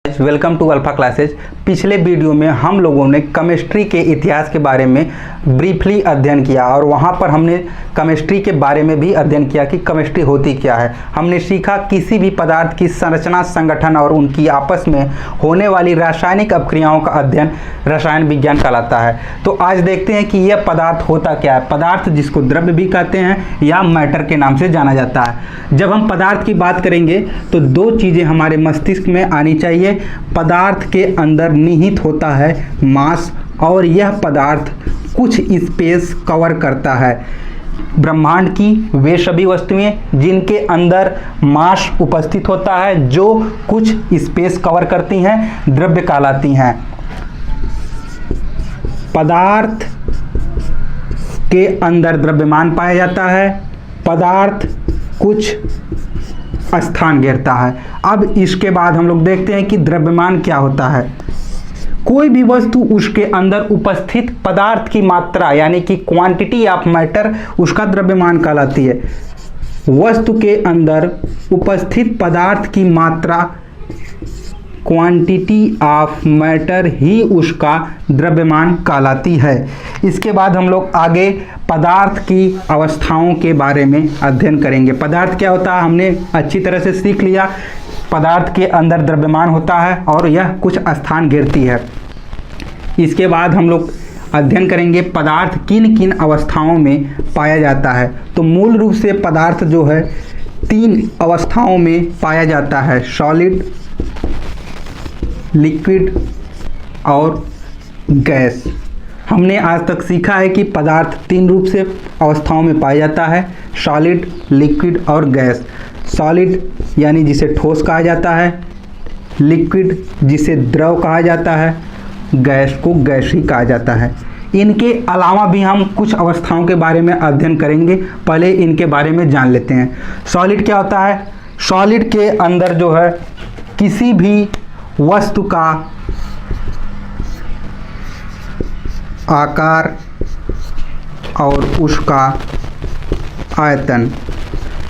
Welcome to alpha classes. पिछले video में हम लोगों ने केमिस्ट्री के इतिहास के बारे में ब्रीफली अध्ययन किया और वहाँ पर हमने केमिस्ट्री के बारे में भी अध्ययन किया कि केमिस्ट्री होती क्या है। हमने सीखा किसी भी पदार्थ की संरचना, संगठन और उनकी आपस में होने वाली रासायनिक अपक्रियाओं का अध्ययन रसायन विज्ञान कहलाता है। तो आज देखते हैं कि यह पदार्थ होता क्या है। पदार्थ जिसको द्रव्य भी कहते हैं या मैटर के नाम से जाना जाता है। जब हम पदार्थ की बात करेंगे तो दो चीज़ें हमारे मस्तिष्क में आनी चाहिए। पदार्थ के अंदर निहित होता है मास और यह पदार्थ कुछ स्पेस कवर करता है। ब्रह्मांड की वे सभी वस्तुएं जिनके अंदर मास उपस्थित होता है, जो कुछ स्पेस कवर करती हैं, द्रव्य कहलाती हैं। पदार्थ के अंदर द्रव्यमान पाया जाता है। पदार्थ कुछ स्थान घेरता है। अब इसके बाद हम लोग देखते हैं कि द्रव्यमान क्या होता है। कोई भी वस्तु, उसके अंदर उपस्थित पदार्थ की मात्रा यानी कि क्वांटिटी ऑफ मैटर, उसका द्रव्यमान कहलाती है। वस्तु के अंदर उपस्थित पदार्थ की मात्रा, क्वांटिटी ऑफ मैटर ही उसका द्रव्यमान कहलाती है। इसके बाद हम लोग आगे पदार्थ की अवस्थाओं के बारे में अध्ययन करेंगे। पदार्थ क्या होता है हमने अच्छी तरह से सीख लिया। पदार्थ के अंदर द्रव्यमान होता है और यह कुछ स्थान घेरती है। इसके बाद हम लोग अध्ययन करेंगे पदार्थ किन किन अवस्थाओं में पाया जाता है। तो मूल रूप से पदार्थ जो है 3 अवस्थाओं में पाया जाता है: सॉलिड, लिक्विड और गैस। हमने आज तक सीखा है कि पदार्थ 3 रूप से अवस्थाओं में पाया जाता है: सॉलिड, लिक्विड और गैस। सॉलिड यानी जिसे ठोस कहा जाता है, लिक्विड जिसे द्रव कहा जाता है, गैस को गैसीय कहा जाता है। इनके अलावा भी हम कुछ अवस्थाओं के बारे में अध्ययन करेंगे। पहले इनके बारे में जान लेते हैं। सॉलिड क्या होता है? सॉलिड के अंदर जो है किसी भी वस्तु का आकार और उसका आयतन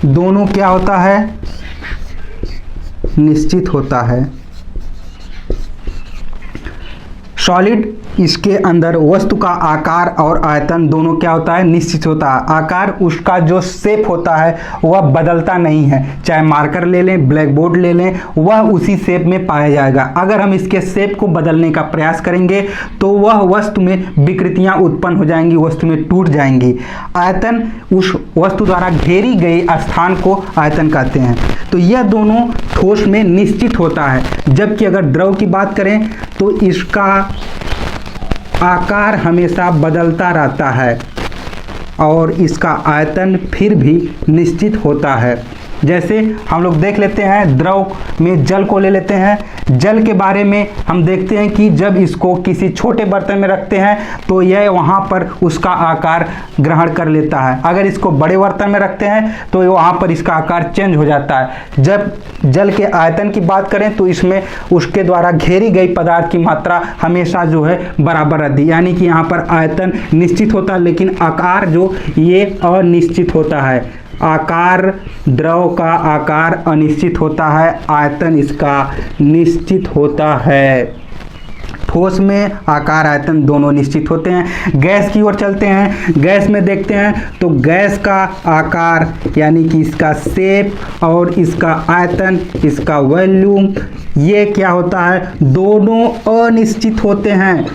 दोनों क्या होता है? निश्चित होता है। सॉलिड, इसके अंदर वस्तु का आकार और आयतन दोनों क्या होता है? निश्चित होता है। आकार, उसका जो शेप होता है वह बदलता नहीं है। चाहे मार्कर ले लें, ब्लैक बोर्ड ले लें, वह उसी शेप में पाया जाएगा। अगर हम इसके शेप को बदलने का प्रयास करेंगे तो वह वस्तु में विकृतियां उत्पन्न हो जाएंगी, वस्तु में टूट जाएंगी। आयतन, उस वस्तु द्वारा घेरी गई स्थान को आयतन कहते हैं। तो यह दोनों ठोस में निश्चित होता है। जबकि अगर द्रव की बात करें तो इसका आकार हमेशा बदलता रहता है और इसका आयतन फिर भी निश्चित होता है। जैसे हम लोग देख लेते हैं, द्रव में जल को ले लेते हैं। जल के बारे में हम देखते हैं कि जब इसको किसी छोटे बर्तन में रखते हैं तो यह वहाँ पर उसका आकार ग्रहण कर लेता है। अगर इसको बड़े बर्तन में रखते हैं तो वहाँ पर इसका आकार चेंज हो जाता है। जब जल के आयतन की बात करें तो इसमें उसके द्वारा घेरी गई पदार्थ की मात्रा हमेशा जो है बराबर रहती है। यानी कि यहाँ पर आयतन निश्चित होता है लेकिन आकार जो ये अनिश्चित होता है। आकार, द्रव का आकार अनिश्चित होता है, आयतन इसका निश्चित होता है। ठोस में आकार, आयतन दोनों निश्चित होते हैं। गैस की ओर चलते हैं। गैस में देखते हैं तो गैस का आकार यानी कि इसका शेप और इसका आयतन, इसका वॉल्यूम, ये क्या होता है? दोनों अनिश्चित होते हैं।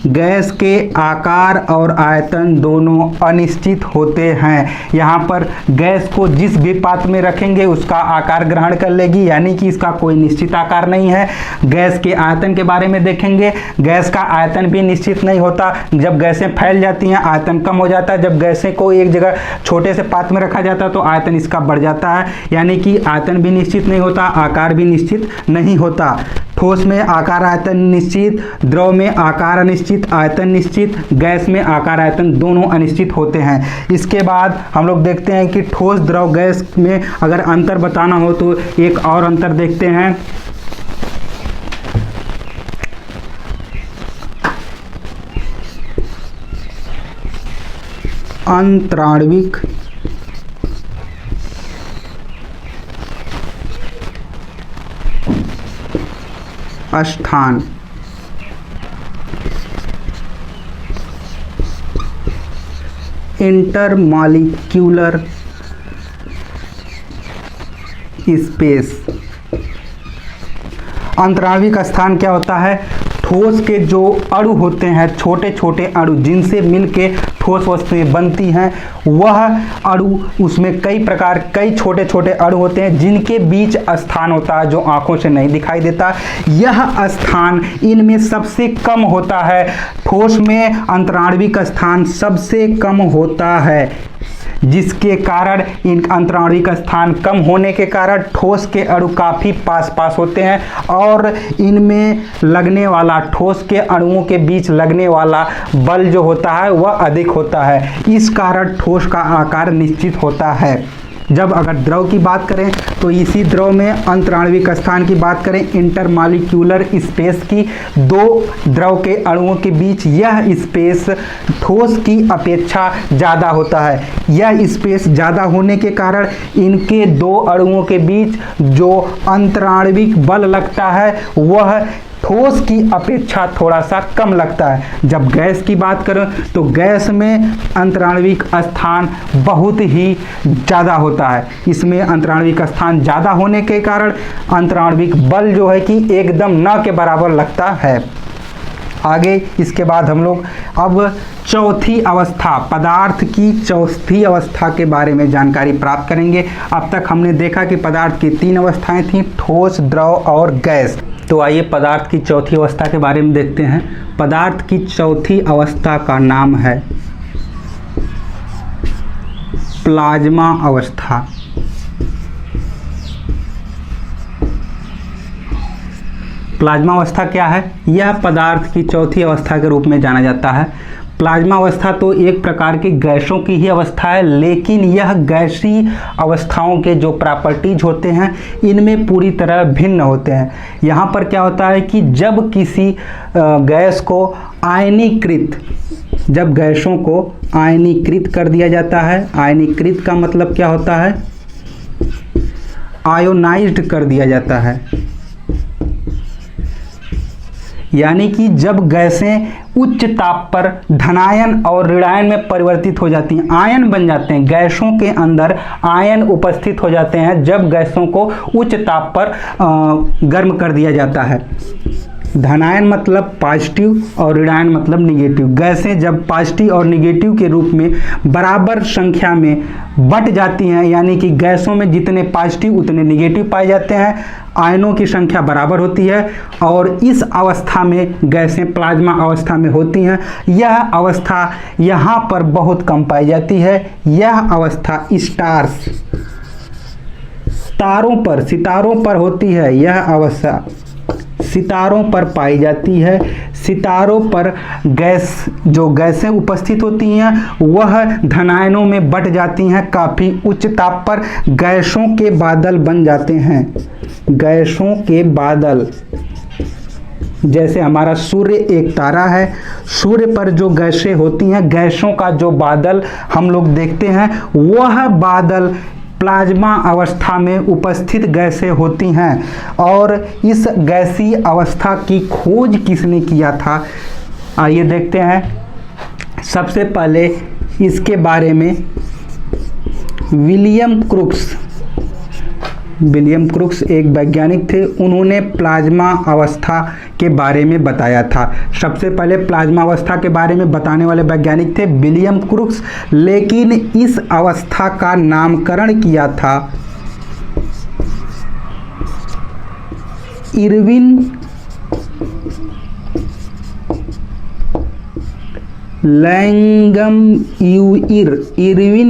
गैस के आकार और आयतन दोनों अनिश्चित होते हैं। यहाँ पर गैस को जिस भी पात्र में रखेंगे उसका आकार ग्रहण कर लेगी, यानी कि इसका कोई निश्चित आकार नहीं है। गैस के आयतन के बारे में देखेंगे, गैस का आयतन भी निश्चित नहीं होता। जब गैसें फैल जाती हैं आयतन कम हो जाता है। जब गैसें को एक जगह छोटे से पात्र में रखा जाता है तो आयतन इसका बढ़ जाता है। यानी कि आयतन भी निश्चित नहीं होता, आकार भी निश्चित नहीं होता। ठोस में आकार, आयतन निश्चित, द्रव में आकार अनिश्चित, आयतन निश्चित, गैस में आकार, आयतन दोनों अनिश्चित होते हैं। इसके बाद हम लोग देखते हैं कि ठोस, द्रव, गैस में अगर अंतर बताना हो तो एक और अंतर देखते हैं। अंतराण्विक स्थान इंटरमॉलिक्यूलर स्पेस। अंतराणविक स्थान क्या होता है? ठोस के जो अणु होते हैं, छोटे छोटे अणु जिनसे मिलके ठोस वस्तुएं बनती हैं, वह अणु, उसमें कई छोटे छोटे अणु होते हैं जिनके बीच स्थान होता है जो आंखों से नहीं दिखाई देता। यह स्थान इनमें सबसे कम होता है। ठोस में अंतराणविक स्थान सबसे कम होता है, जिसके कारण इन अंतराणविक स्थान कम होने के कारण ठोस के अणु काफ़ी पास पास होते हैं और इनमें लगने वाला, ठोस के अणुओं के बीच लगने वाला बल जो होता है वह अधिक होता है। इस कारण ठोस का आकार निश्चित होता है। जब अगर द्रव की बात करें तो इसी द्रव में अंतराणविक स्थान की बात करें, इंटरमॉलिक्यूलर स्पेस की, दो द्रव के अणुओं के बीच यह स्पेस ठोस की अपेक्षा ज़्यादा होता है। यह स्पेस ज़्यादा होने के कारण इनके दो अणुओं के बीच जो अंतराणविक बल लगता है वह ठोस की अपेक्षा थोड़ा सा कम लगता है। जब गैस की बात करें तो गैस में अंतराणविक स्थान बहुत ही ज़्यादा होता है। इसमें अंतराणविक स्थान ज़्यादा होने के कारण अंतराणविक बल जो है कि एकदम न के बराबर लगता है। आगे इसके बाद हम लोग अब चौथी अवस्था, पदार्थ की चौथी अवस्था के बारे में जानकारी प्राप्त करेंगे। अब तक हमने देखा कि पदार्थ की 3 अवस्थाएं थीं, ठोस, द्रव और गैस। तो आइए पदार्थ की चौथी अवस्था के बारे में देखते हैं। पदार्थ की चौथी अवस्था का नाम है प्लाज्मा अवस्था। प्लाज्मा अवस्था क्या है? यह पदार्थ की चौथी अवस्था के रूप में जाना जाता है। प्लाज्मा अवस्था तो एक प्रकार की गैसों की ही अवस्था है, लेकिन यह गैसीय अवस्थाओं के जो प्रॉपर्टीज होते हैं इनमें पूरी तरह भिन्न होते हैं। यहाँ पर क्या होता है कि जब किसी गैस को आयनीकृत, जब गैसों को आयनीकृत कर दिया जाता है, आयनीकृत का मतलब क्या होता है? आयोनाइज्ड कर दिया जाता है, यानी कि जब गैसें उच्च ताप पर धनायन और ऋणायन में परिवर्तित हो जाती हैं, आयन बन जाते हैं, गैसों के अंदर आयन उपस्थित हो जाते हैं जब गैसों को उच्च ताप पर गर्म कर दिया जाता है। धनायन मतलब पॉजिटिव और ऋणायन मतलब निगेटिव। गैसें जब पॉजिटिव और निगेटिव के रूप में बराबर संख्या में बट जाती हैं, यानी कि गैसों में जितने पॉजिटिव उतने निगेटिव पाए जाते हैं, आयनों की संख्या बराबर होती है और इस अवस्था में गैसें प्लाज्मा अवस्था में होती हैं। यह अवस्था यहाँ पर बहुत कम पाई जाती है। यह अवस्था स्टार्स, तारों पर, सितारों पर होती है। यह अवस्था सितारों पर पाई जाती है। सितारों पर गैस, जो गैसें उपस्थित होती हैं वह धनायनों में बट जाती हैं, काफ़ी उच्च ताप पर गैसों के बादल बन जाते हैं। गैसों के बादल, जैसे हमारा सूर्य एक तारा है, सूर्य पर जो गैसें होती हैं, गैसों का जो बादल हम लोग देखते हैं, वह बादल प्लाज्मा अवस्था में उपस्थित गैसें होती हैं। और इस गैसीय अवस्था की खोज किसने किया था? आइए देखते हैं। सबसे पहले इसके बारे में विलियम क्रुक्स एक वैज्ञानिक थे, उन्होंने प्लाज्मा अवस्था के बारे में बताया था। सबसे पहले प्लाज्मा अवस्था के बारे में बताने वाले वैज्ञानिक थे विलियम क्रुक्स, लेकिन इस अवस्था का नामकरण किया था इरविन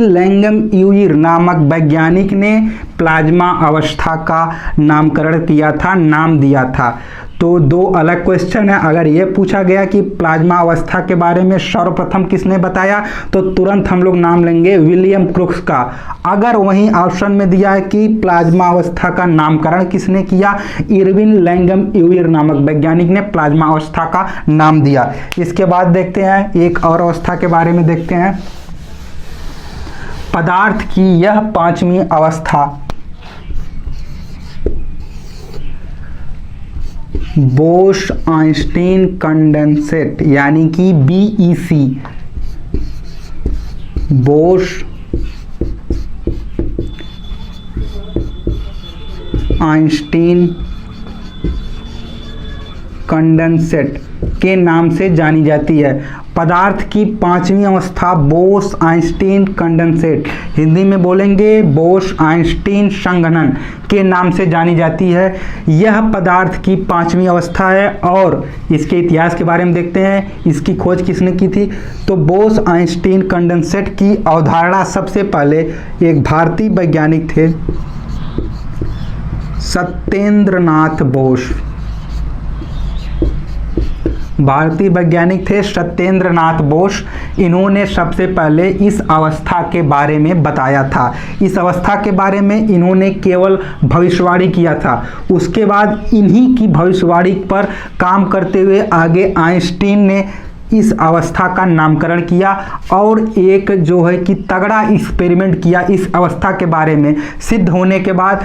लैंगम-यूइर नामक वैज्ञानिक ने प्लाज्मा अवस्था का नामकरण किया था, नाम दिया था। तो दो अलग क्वेश्चन है। अगर ये पूछा गया कि प्लाज्मा अवस्था के बारे में सर्वप्रथम किसने बताया, तो तुरंत हम लोग नाम लेंगे विलियम क्रुक्स का। अगर वहीं ऑप्शन में दिया है कि प्लाज्मा अवस्था का नामकरण किसने किया, इरविन लैंगम-यूइर नामक वैज्ञानिक ने प्लाज्मा अवस्था का नाम दिया। इसके बाद देखते हैं एक और अवस्था के बारे में देखते हैं। पदार्थ की यह 5वीं अवस्था बोस आइंस्टीन कंडेंसेट यानी कि BEC, बोस आइंस्टीन कंडेंसेट के नाम से जानी जाती है। पदार्थ की पांचवी अवस्था बोस आइंस्टीन कंडेंसेट, हिंदी में बोलेंगे बोस आइंस्टीन संघनन के नाम से जानी जाती है। यह पदार्थ की पांचवी अवस्था है और इसके इतिहास के बारे में देखते हैं। इसकी खोज किसने की थी? तो बोस आइंस्टीन कंडेंसेट की अवधारणा सबसे पहले एक भारतीय वैज्ञानिक थे, सत्येंद्रनाथ बोस। भारतीय वैज्ञानिक थे सत्येंद्रनाथ बोस। इन्होंने सबसे पहले इस अवस्था के बारे में बताया था। इस अवस्था के बारे में इन्होंने केवल भविष्यवाणी किया था। उसके बाद इन्हीं की भविष्यवाणी पर काम करते हुए आगे आइंस्टीन ने इस अवस्था का नामकरण किया और एक जो है कि तगड़ा एक्सपेरिमेंट किया इस अवस्था के बारे में। सिद्ध होने के बाद,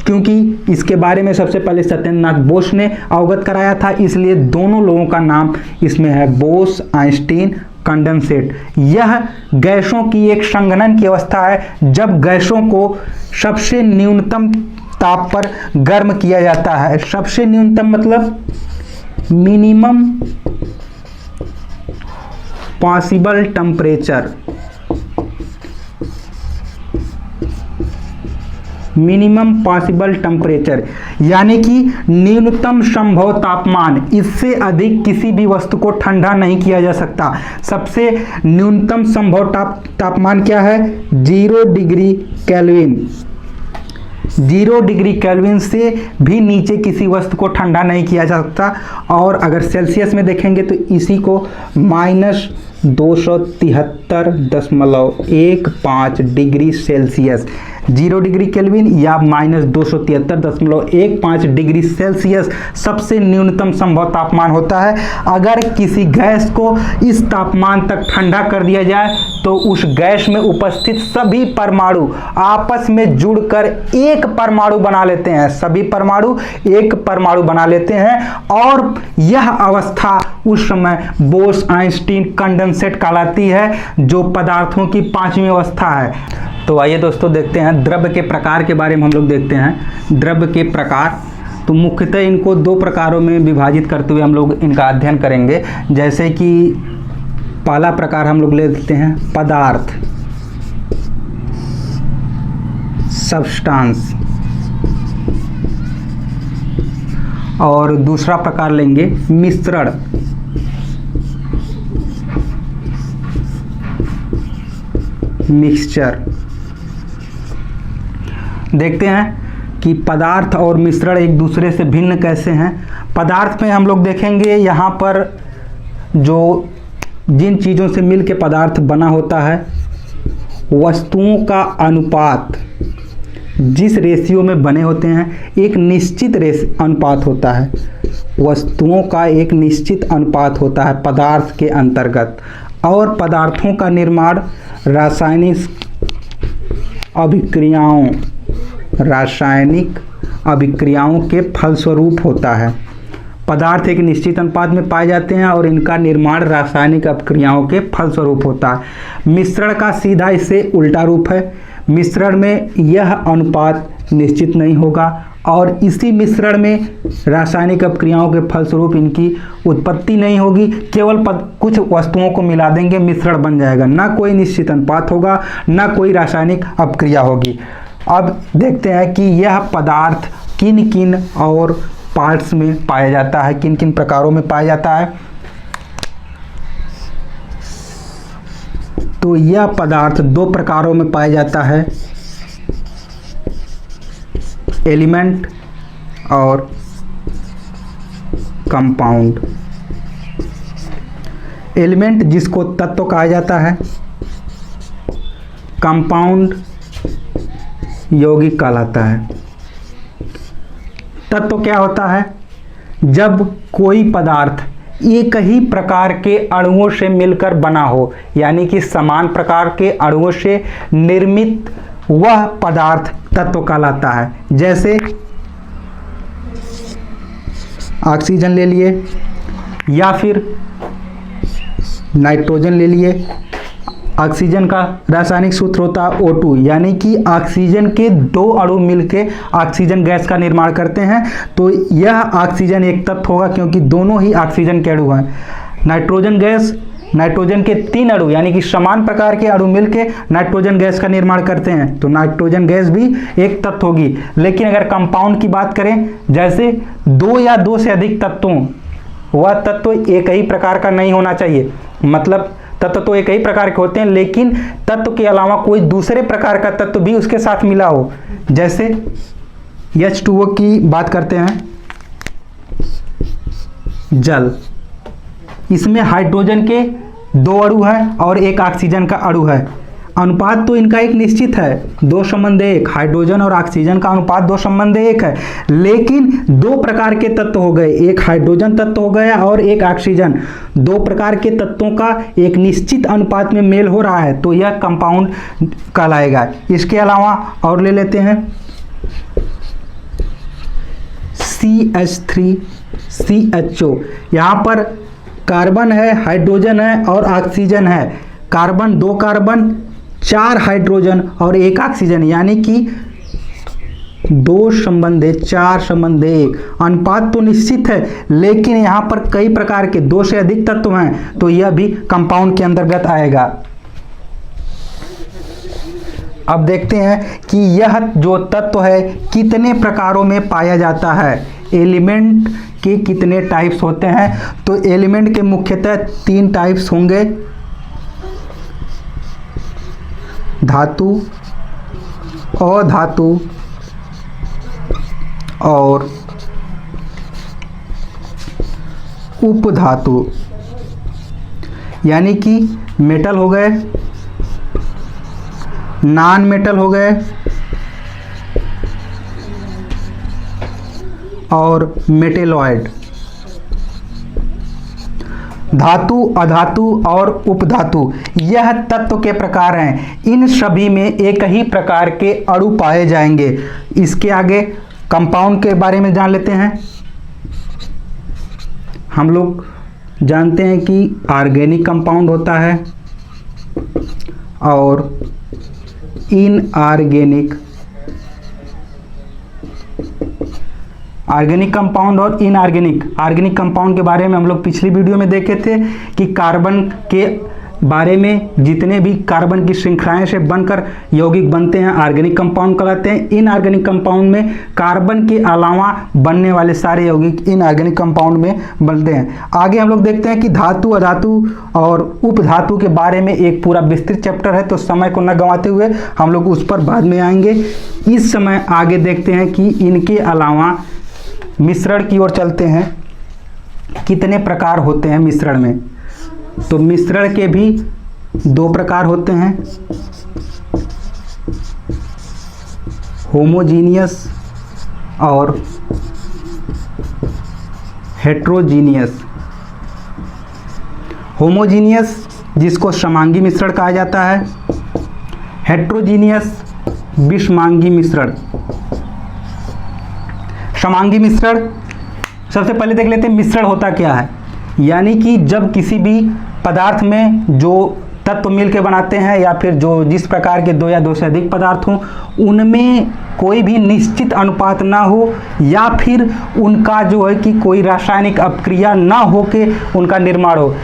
क्योंकि इसके बारे में सबसे पहले सत्येंद्रनाथ बोस ने अवगत कराया था, इसलिए दोनों लोगों का नाम इसमें है, बोस आइंस्टीन कंडेंसेट। यह गैसों की एक संघनन की अवस्था है जब गैसों को सबसे न्यूनतम ताप पर गर्म किया जाता है। सबसे न्यूनतम मतलब minimum possible temperature, minimum possible temperature यानी कि न्यूनतम संभव तापमान। इससे अधिक किसी भी वस्तु को ठंडा नहीं किया जा सकता। सबसे न्यूनतम संभव तापमान क्या है? 0 डिग्री केल्विन। 0 डिग्री केल्विन से भी नीचे किसी वस्तु को ठंडा नहीं किया जा सकता। और अगर सेल्सियस में देखेंगे तो इसी को -273.15 डिग्री सेल्सियस, 0 डिग्री केल्विन या -273.15 डिग्री सेल्सियस सबसे न्यूनतम संभव तापमान होता है। अगर किसी गैस को इस तापमान तक ठंडा कर दिया जाए तो उस गैस में उपस्थित सभी परमाणु आपस में जुड़कर एक परमाणु बना लेते हैं। सभी परमाणु एक परमाणु बना लेते हैं और यह अवस्था उस समय बोस आइंस्टीन कंडेंसेट कहलाती है, जो पदार्थों की पांचवी अवस्था है। तो आइए दोस्तों देखते हैं द्रव्य के प्रकार के बारे में। हम लोग देखते हैं द्रव्य के प्रकार। तो मुख्यतः इनको दो प्रकारों में विभाजित करते हुए हम लोग इनका अध्ययन करेंगे। जैसे कि पहला प्रकार हम लोग ले लेते हैं पदार्थ, सब्सटेंस, और दूसरा प्रकार लेंगे मिश्रण, मिक्सचर। देखते हैं कि पदार्थ और मिश्रण एक दूसरे से भिन्न कैसे हैं। पदार्थ में हम लोग देखेंगे यहाँ पर जो जिन चीज़ों से मिल के पदार्थ बना होता है, वस्तुओं का अनुपात जिस रेशियो में बने होते हैं, एक निश्चित अनुपात होता है। वस्तुओं का एक निश्चित अनुपात होता है पदार्थ के अंतर्गत। और पदार्थों का निर्माण रासायनिक अभिक्रियाओं के फलस्वरूप होता है। पदार्थ एक निश्चित अनुपात में पाए जाते हैं और इनका निर्माण रासायनिक अभिक्रियाओं के फलस्वरूप होता है। मिश्रण का सीधा इससे उल्टा रूप है। मिश्रण में यह अनुपात निश्चित नहीं होगा और इसी मिश्रण में रासायनिक अभिक्रियाओं के फलस्वरूप इनकी उत्पत्ति नहीं होगी। केवल कुछ वस्तुओं को मिला देंगे, मिश्रण बन जाएगा। ना कोई निश्चित अनुपात होगा, ना कोई रासायनिक अभिक्रिया होगी। अब देखते हैं कि यह पदार्थ किन किन और पार्ट्स में पाया जाता है, किन किन प्रकारों में पाया जाता है। तो यह पदार्थ दो प्रकारों में पाया जाता है, एलिमेंट और कंपाउंड। एलिमेंट जिसको तत्व कहा जाता है, कंपाउंड यौगिक कहलाता है। तत्व क्या होता है? जब कोई पदार्थ एक ही प्रकार के अणुओं से मिलकर बना हो, यानी कि समान प्रकार के अणुओं से निर्मित वह पदार्थ तत्व कहलाता है। जैसे ऑक्सीजन ले लिए या फिर नाइट्रोजन ले लिए। ऑक्सीजन का रासायनिक सूत्र होता है O2, यानी कि ऑक्सीजन के दो अणु मिलके ऑक्सीजन गैस का निर्माण करते हैं, तो यह ऑक्सीजन एक तत्व होगा क्योंकि दोनों ही ऑक्सीजन के अणु हैं। नाइट्रोजन गैस, नाइट्रोजन के 3 अणु यानी कि समान प्रकार के अणु मिलके नाइट्रोजन गैस का निर्माण करते हैं, तो नाइट्रोजन गैस भी एक तत्व होगी। लेकिन अगर कंपाउंड की बात करें, जैसे 2 या 2 से अधिक तत्वों, वह तत्व एक ही प्रकार का नहीं होना चाहिए। मतलब तत्व तो एक ही प्रकार के होते हैं, लेकिन तत्व के अलावा कोई दूसरे प्रकार का तत्व भी उसके साथ मिला हो। जैसे H2O की बात करते हैं, जल, इसमें हाइड्रोजन के 2 अणु हैं और एक ऑक्सीजन का अणु है। अनुपात तो इनका एक निश्चित है, 2:1। हाइड्रोजन और ऑक्सीजन का अनुपात 2:1 है, लेकिन 2 प्रकार के तत्व हो गए, एक हाइड्रोजन तत्व हो गया और एक ऑक्सीजन। 2 प्रकार के तत्वों का एक निश्चित अनुपात में मेल हो रहा है, तो यह कंपाउंड कहलाएगा। इसके अलावा और ले लेते हैं CH3CHO। यहाँ पर कार्बन है, हाइड्रोजन है और ऑक्सीजन है। कार्बन 2 कार्बन, 4 हाइड्रोजन और 1 ऑक्सीजन, यानी कि 2:4:1। अनुपात तो निश्चित है, लेकिन यहाँ पर कई प्रकार के 2 से अधिक तत्व हैं, तो यह भी कंपाउंड के अंतर्गत आएगा। अब देखते हैं कि यह जो तत्व है कितने प्रकारों में पाया जाता है, एलिमेंट के कितने टाइप्स होते हैं। तो एलिमेंट के मुख्यतः 3 टाइप्स होंगे, धातु, अधातु और उपधातु। यानी कि मेटल हो गए, नॉन मेटल हो गए और मेटेलॉइड। धातु, अधातु और उपधातु यह तत्व के प्रकार हैं। इन सभी में एक ही प्रकार के अणु पाए जाएंगे। इसके आगे कंपाउंड के बारे में जान लेते हैं। हम लोग जानते हैं कि ऑर्गेनिक कंपाउंड होता है और इनऑर्गेनिक, ऑर्गेनिक कंपाउंड और इनऑर्गेनिक। ऑर्गेनिक कंपाउंड के बारे में हम लोग पिछली वीडियो में देखे थे कि कार्बन के बारे में जितने भी कार्बन की श्रृंखलाएं से बनकर यौगिक बनते हैं ऑर्गेनिक कंपाउंड कहलाते हैं। इनऑर्गेनिक कंपाउंड में कार्बन के अलावा बनने वाले सारे यौगिक इनऑर्गेनिक कंपाउंड में बनते हैं। आगे हम लोग देखते हैं कि धातु, अधातु और उपधातु के बारे में एक पूरा विस्तृत चैप्टर है, तो समय को न गंवाते हुए हम लोग उस पर बाद में आएंगे। इस समय आगे देखते हैं कि इनके अलावा मिश्रण की ओर चलते हैं। कितने प्रकार होते हैं मिश्रण में? तो मिश्रण के भी 2 प्रकार होते हैं, होमोजीनियस और हेट्रोजीनियस। होमोजीनियस जिसको समांगी मिश्रण कहा जाता है, हेट्रोजीनियस विषमांगी मिश्रण। समांगी मिश्रण, सबसे पहले देख लेते हैं मिश्रण होता क्या है। यानी कि जब किसी भी पदार्थ में जो तत्व मिल के बनाते हैं या फिर जो जिस प्रकार के 2 या 2 से अधिक पदार्थ हों, उनमें कोई भी निश्चित अनुपात ना हो या फिर उनका जो है कि कोई रासायनिक अपक्रिया ना हो के उनका निर्माण हो।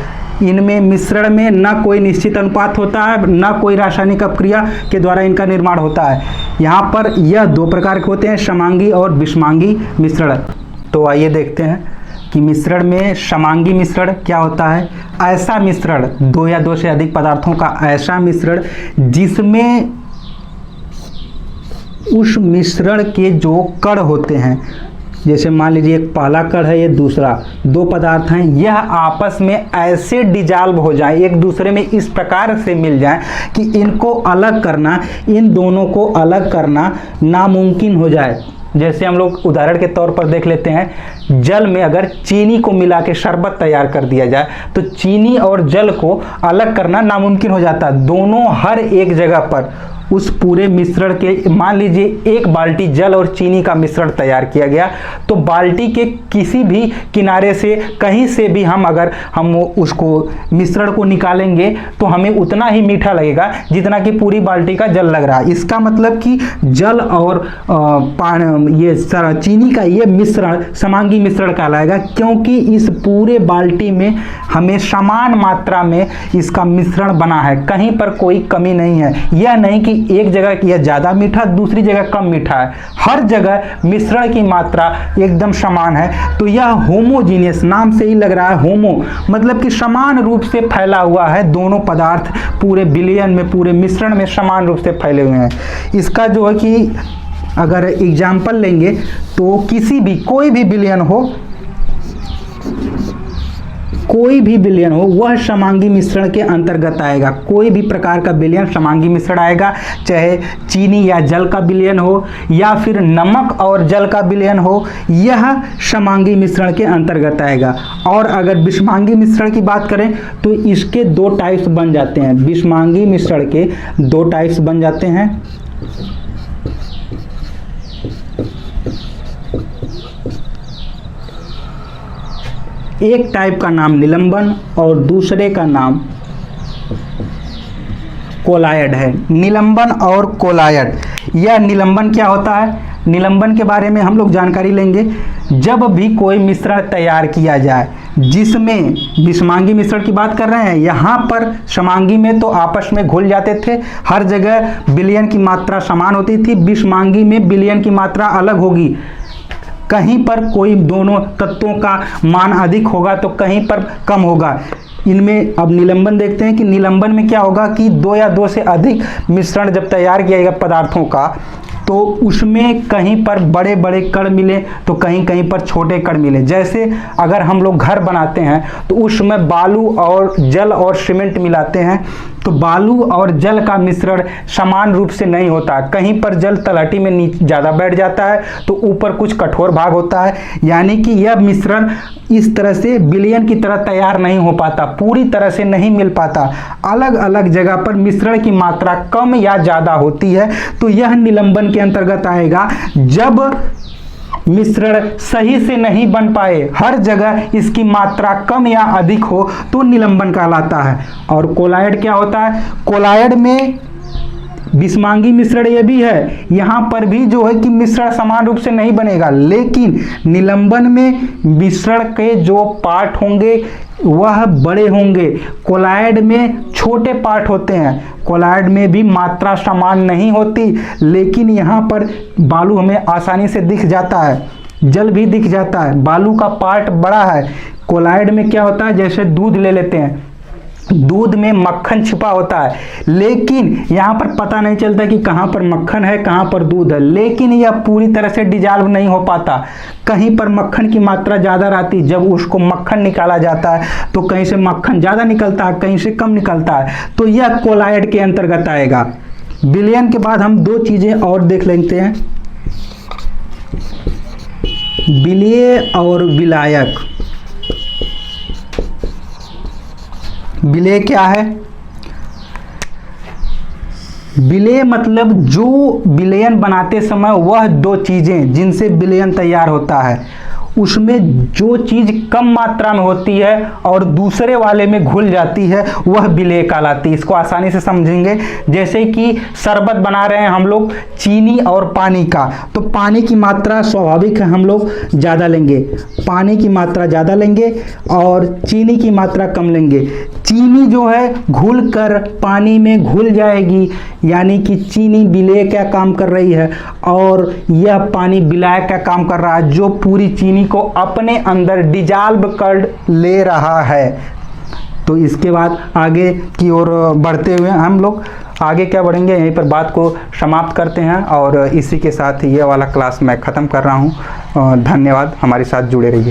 इनमें मिश्रण में ना कोई निश्चित अनुपात होता है, ना कोई रासायनिक अपक्रिया के द्वारा इनका निर्माण होता है। यहाँ पर यह 2 प्रकार के होते हैं, समांगी और विषमांगी मिश्रण। तो आइए देखते हैं कि मिश्रण में समांगी मिश्रण क्या होता है। ऐसा मिश्रण, 2 या 2 से अधिक पदार्थों का ऐसा मिश्रण जिसमें उस मिश्रण के जो कण होते हैं, जैसे मान लीजिए एक पहला कण है, ये दूसरा, 2 पदार्थ हैं, यह आपस में ऐसे डिजॉल्व हो जाए, एक दूसरे में इस प्रकार से मिल जाए कि इनको अलग करना, इन दोनों को अलग करना नामुमकिन हो जाए। जैसे हम लोग उदाहरण के तौर पर देख लेते हैं, जल में अगर चीनी को मिला के शरबत तैयार कर दिया जाए तो चीनी और जल को अलग करना नामुमकिन हो जाता है। दोनों हर एक जगह पर उस पूरे मिश्रण के, मान लीजिए 1 बाल्टी जल और चीनी का मिश्रण तैयार किया गया, तो बाल्टी के किसी भी किनारे से, कहीं से भी अगर हम उसको मिश्रण को निकालेंगे तो हमें उतना ही मीठा लगेगा जितना कि पूरी बाल्टी का जल लग रहा है। इसका मतलब कि जल और ये चीनी का ये मिश्रण समांगी मिश्रण कहलाएगा, क्योंकि इस पूरे बाल्टी में हमें समान मात्रा में इसका मिश्रण बना है, कहीं पर कोई कमी नहीं है। यह नहीं कि एक जगह यह ज़्यादा मीठा, दूसरी जगह कम मीठा है, हर जगह मिश्रण की मात्रा एकदम समान है। तो यह होमोजीनियस, नाम से ही लग रहा है होमो, मतलब कि समान रूप से फैला हुआ है। दोनों पदार्थ पूरे विलयन में, पूरे मिश्रण में समान रूप से फैले हुए हैं। इसका जो है कि अगर एग्जाम्पल लेंगे तो किसी भी, कोई भी विलयन हो वह समांगी मिश्रण के अंतर्गत आएगा। कोई भी प्रकार का विलयन समांगी मिश्रण आएगा, चाहे चीनी या जल का विलयन हो या फिर नमक और जल का विलयन हो, यह समांगी मिश्रण के अंतर्गत आएगा। और अगर विषमांगी मिश्रण की बात करें तो इसके 2 टाइप्स बन जाते हैं। विषमांगी मिश्रण के 2 टाइप्स बन जाते हैं। एक टाइप का नाम निलंबन और दूसरे का नाम कोलायड है। निलंबन और कोलायड, यह निलंबन क्या होता है? निलंबन के बारे में हम लोग जानकारी लेंगे। जब भी कोई मिश्रण तैयार किया जाए जिसमें विषमांगी मिश्रण की बात कर रहे हैं, यहाँ पर समांगी में तो आपस में घुल जाते थे, हर जगह विलयन की मात्रा समान होती थी। विषमांगी में विलयन की मात्रा अलग होगी, कहीं पर कोई दोनों तत्वों का मान अधिक होगा तो कहीं पर कम होगा। इनमें अब निलंबन देखते हैं कि निलंबन में क्या होगा कि 2 या 2 से अधिक मिश्रण जब तैयार किया जाएगा पदार्थों का, तो उसमें कहीं पर बड़े बड़े कण मिले तो कहीं कहीं पर छोटे कण मिले। जैसे अगर हम लोग घर बनाते हैं तो उसमें बालू और जल और सीमेंट मिलाते हैं, तो बालू और जल का मिश्रण समान रूप से नहीं होता। कहीं पर जल तलहटी में नीचे ज़्यादा बैठ जाता है तो ऊपर कुछ कठोर भाग होता है, यानी कि यह मिश्रण इस तरह से विलयन की तरह तैयार नहीं हो पाता, पूरी तरह से नहीं मिल पाता। अलग अलग जगह पर मिश्रण की मात्रा कम या ज़्यादा होती है, तो यह निलंबन के अंतर्गत आएगा। जब मिश्रण सही से नहीं बन पाए, हर जगह इसकी मात्रा कम या अधिक हो, तो निलंबन कहलाता है। और कोलायड क्या होता है? कोलायड में विषमांगी मिश्रण ये भी है, यहाँ पर भी जो है कि मिश्रण समान रूप से नहीं बनेगा, लेकिन निलंबन में मिश्रण के जो पार्ट होंगे वह बड़े होंगे, कोलायड में छोटे पार्ट होते हैं। कोलायड में भी मात्रा समान नहीं होती, लेकिन यहाँ पर बालू हमें आसानी से दिख जाता है, जल भी दिख जाता है, बालू का पार्ट बड़ा है। कोलायड में क्या होता है, जैसे दूध ले लेते हैं, दूध में मक्खन छिपा होता है, लेकिन यहाँ पर पता नहीं चलता कि कहाँ पर मक्खन है कहाँ पर दूध है, लेकिन यह पूरी तरह से डिजॉल्व नहीं हो पाता। कहीं पर मक्खन की मात्रा ज़्यादा रहती, जब उसको मक्खन निकाला जाता है तो कहीं से मक्खन ज़्यादा निकलता है, कहीं से कम निकलता है, तो यह कोलायड के अंतर्गत आएगा। विलयन के बाद हम 2 चीज़ें और देख लेते हैं, विलेय और विलायक। विलेय क्या है? विलेय मतलब जो विलयन बनाते समय वह 2 चीजें जिनसे विलयन तैयार होता है, उसमें जो चीज कम मात्रा में होती है और दूसरे वाले में घुल जाती है वह विलेय कहलाती है। इसको आसानी से समझेंगे, जैसे कि शरबत बना रहे हैं हम लोग चीनी और पानी का, तो पानी की मात्रा स्वाभाविक है हम लोग ज़्यादा लेंगे, पानी की मात्रा ज़्यादा लेंगे और चीनी की मात्रा कम लेंगे। चीनी जो है घुल कर पानी में घुल जाएगी, यानी कि चीनी विलेय का काम कर रही है और यह पानी विलायक का काम कर रहा है, जो पूरी चीनी को अपने अंदर डिजॉल्व कर ले रहा है। तो इसके बाद आगे की ओर बढ़ते हुए हम लोग आगे क्या बढ़ेंगे, यहीं पर बात को समाप्त करते हैं और इसी के साथ ये वाला क्लास मैं ख़त्म कर रहा हूँ। धन्यवाद, हमारे साथ जुड़े रहिए।